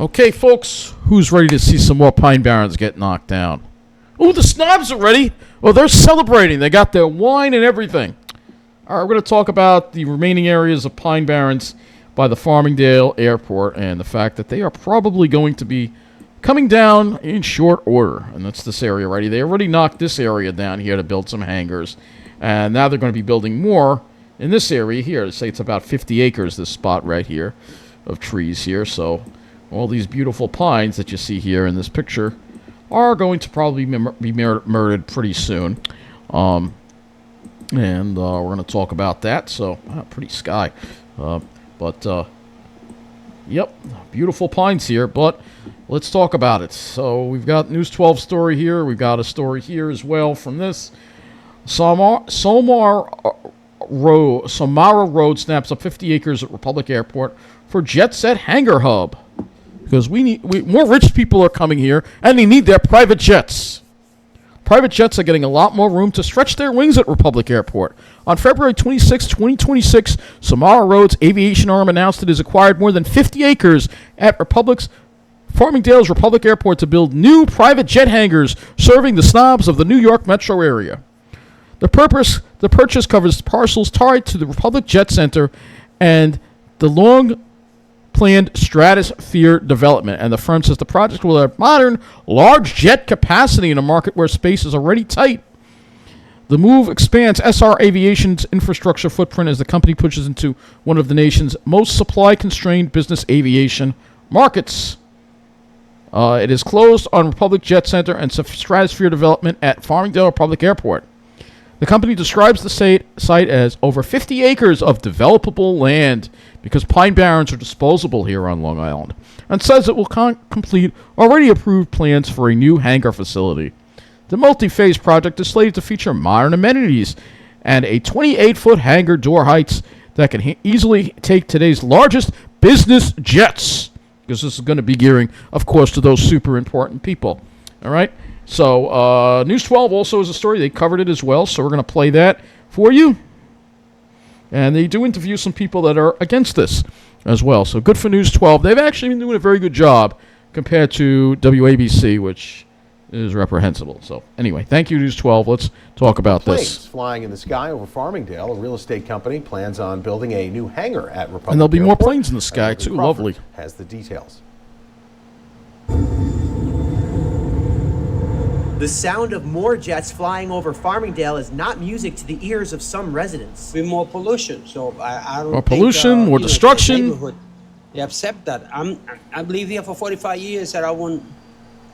Okay, folks, who's ready to see some more Pine Barrens get knocked down? Oh, the Snobs are ready. Oh, they're celebrating. They got their wine and everything. All right, we're going to talk about the remaining areas of Pine Barrens by the Farmingdale Airport and the fact that they are probably going to be coming down in short order. And that's this area already. They already knocked this area down here to build some hangars. And now they're going to be building more in this area here. Say it's about 50 acres, this spot right here, of trees here. So all these beautiful pines that you see here in this picture are going to probably be murdered pretty soon. And we're going to talk about that. So, pretty sky. Yep, beautiful pines here. But let's talk about it. So we've got News 12 story here. We've got a story here as well from this. Samara Road snaps up 50 acres at Republic Airport for Jet Set Hangar Hub. Because more rich people are coming here, and they need their private jets. Private jets are getting a lot more room to stretch their wings at Republic Airport. On February 26, 2026, Samara Road's aviation arm announced it has acquired more than 50 acres at Farmingdale's Republic Airport to build new private jet hangars serving the Snobs of the New York metro area. The purchase covers parcels tied to the Republic Jet Center and the long-planned Stratosphere development, and the firm says the project will have modern, large jet capacity in a market where space is already tight. The move expands SR Aviation's infrastructure footprint as the company pushes into one of the nation's most supply-constrained business aviation markets. It is closed on Republic Jet Center and Stratosphere development at Farmingdale Republic Airport. The company describes the site as over 50 acres of developable land because Pine Barrens are disposable here on Long Island, and says it will complete already approved plans for a new hangar facility. The multi-phase project is slated to feature modern amenities and a 28-foot hangar door heights that can easily take today's largest business jets, because this is going to be gearing, of course, to those super important people. All right? So, News 12 also is a story. They covered it as well, so we're going to play that for you. And they do interview some people that are against this as well. So, good for News 12. They've actually been doing a very good job compared to WABC, which is reprehensible. So, anyway, thank you, News 12. Let's talk about this. Planes flying in the sky over Farmingdale. A real estate company plans on building a new hangar at Republic And there'll be Airport. more planes in the sky, too. Lovely. Has the details. The sound of more jets flying over Farmingdale is not music to the ears of some residents. With more pollution, so I don't More think, pollution, more destruction. They accept that. I've lived here for 45 years and I wouldn't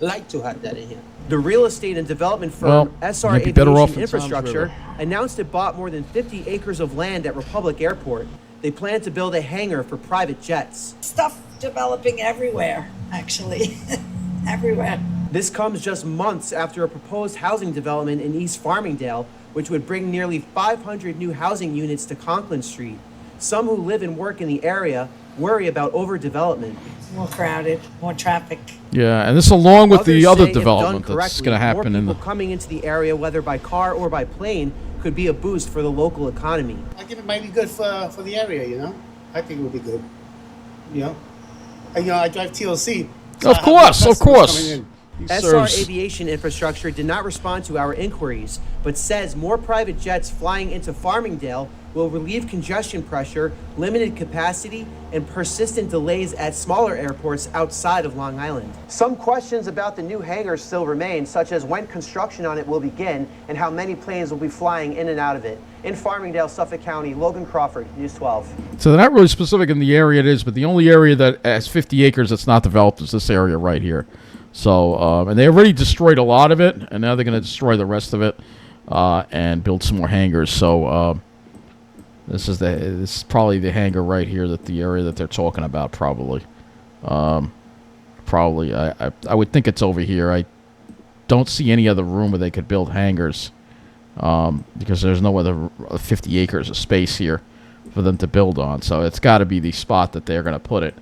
like to have that in here. The real estate and development firm SR might be better off Aviation in Tom's Infrastructure River. announced it bought more than 50 acres of land at Republic Airport. They plan to build a hangar for private jets. Stuff developing everywhere, actually. Everywhere. This comes just months after a proposed housing development in East Farmingdale, which would bring nearly 500 new housing units to Conklin Street. Some who live and work in the area worry about overdevelopment. More crowded, more traffic. Yeah, and this along with the Others other say if development done that's correctly, going to happen more in the... people coming into the area, whether by car or by plane, could be a boost for the local economy. I think it might be good for the area, you know? I think it would be good, you know? And, I drive TLC. So Of course. SR Aviation Infrastructure did not respond to our inquiries, but says more private jets flying into Farmingdale will relieve congestion pressure, limited capacity, and persistent delays at smaller airports outside of Long Island. Some questions about the new hangar still remain, such as when construction on it will begin and how many planes will be flying in and out of it. In Farmingdale, Suffolk County, Logan Crawford, News 12. So they're not really specific in the area it is, but the only area that has 50 acres that's not developed is this area right here. So, and they already destroyed a lot of it, and now they're going to destroy the rest of it and build some more hangars. So, this is probably the hangar right here, the area that they're talking about, probably. I would think it's over here. I don't see any other room where they could build hangars because there's no other 50 acres of space here for them to build on. So it's got to be the spot that they're going to put it.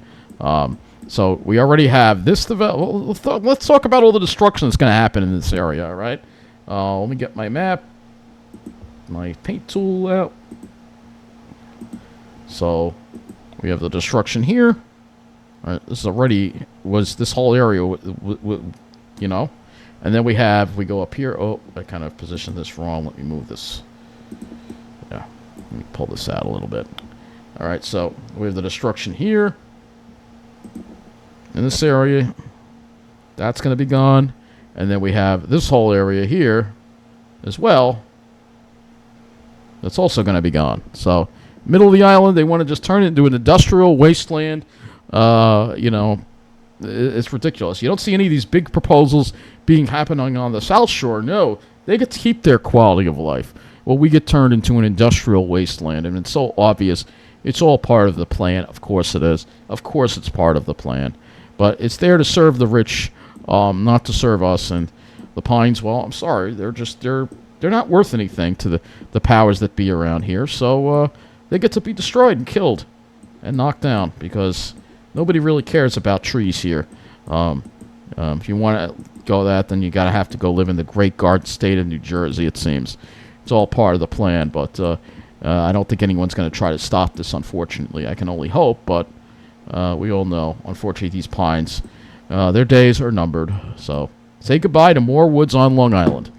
So we already have this let's talk about all the destruction that's going to happen in this area, all right? Let me get my map, my paint tool out. So we have the destruction here. All right, this was this whole area, you know, and then we go up here. Oh, I kind of positioned this wrong. Let me move this. Yeah, let me pull this out a little bit. All right, so we have the destruction here in this area. That's going to be gone, and then we have this whole area here as well. That's also going to be gone. So, middle of the island, they want to just turn it into an industrial wasteland. You know, it's ridiculous. You don't see any of these big proposals happening on the South Shore. No, they get to keep their quality of life. Well, we get turned into an industrial wasteland, and it's so obvious. It's all part of the plan. Of course it is. Of course it's part of the plan. But it's there to serve the rich, not to serve us. And the Pines, well, I'm sorry. They're not worth anything to the powers that be around here. So they get to be destroyed and killed and knocked down because nobody really cares about trees here. If you want to go that, then you have to go live in the great garden state of New Jersey, it seems. It's all part of the plan, but I don't think anyone's going to try to stop this, unfortunately. I can only hope, but we all know, unfortunately, these pines, their days are numbered. So say goodbye to more woods on Long Island.